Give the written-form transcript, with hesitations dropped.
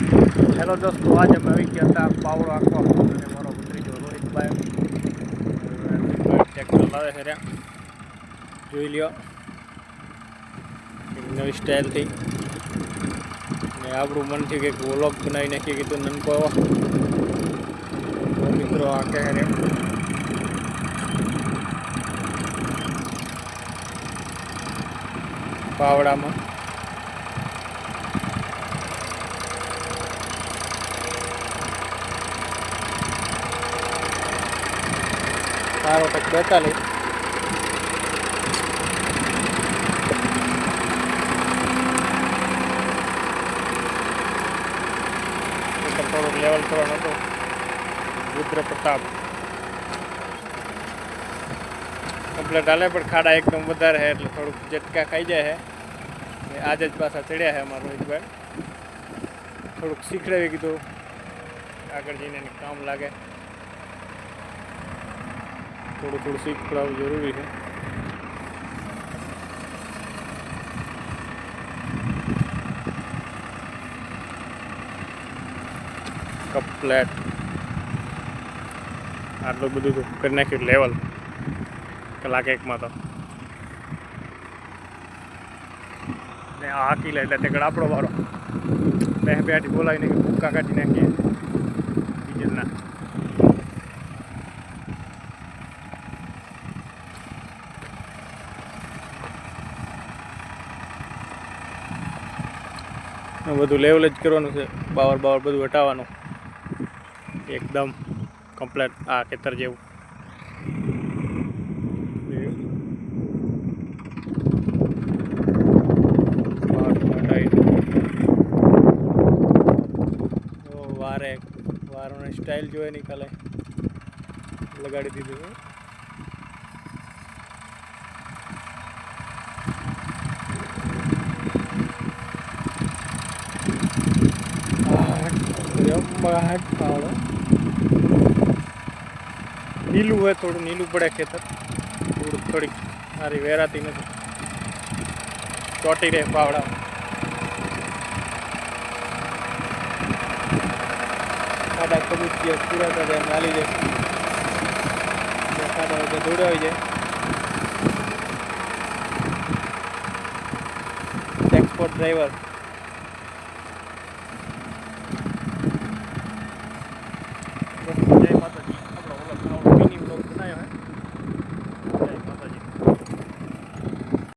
Hello દોસ્તો, આજે અમે આવી ગયા હતા પાવડો આખો અને મારો ભત્રીજો રોહિતભાઈ ટ્રેક્ટર લાવે છે રહ્યા. જોઈ લ્યો નવી સ્ટાઇલથી. ને આપણું મનથી કંઈક વ્લોગ બનાવી નાખીએ કીધું નનકો મિત્રો આ કહે રે પાવડામાં સારો કંઈક 42 થોડુંક લેવલ કરવાનું હતું. રુદ્ર પ્રતાપ કમ્પ્લેટ હાલે, પણ ખાડા એકદમ વધારે છે એટલે થોડુંક ઝટકા ખાઈ જાય છે. આજે જ પાછા ચડ્યા છે અમારા રોહિતભાઈ. થોડુંક શીખડાવી કીધું આગળ જઈને એને કામ લાગે. થોડું થોડું શીખડાવવું જરૂરી છે. કમ્પ્લેટ આટલું બધું કરી નાખ્યું લેવલ કલાક એકમાં તો. ને આ હાકી લે એટલે તે આપણો વારો બે બેઠી બોલાવીને ભૂક્કા કાઢી નાખીએ ડીઝલના. બધું લેવલ જ કરવાનું છે. બાવર બધું હટાવવાનું એકદમ કમ્પ્લેટ આ ખેતર જેવું. વારોની સ્ટાઇલ જોઈએ નહીં, કાલે લગાડી દીધું. પાવડો નીલું હોય, થોડું નીલું પડે ખેતર. થોડીક સારી વેરાતી નથી, ચોટી રહે પાવડા. ખાડા કબૂતરિયા પૂરા જાય નાલી જાય, ખાડા વગર દોડાવી જાય. Export driver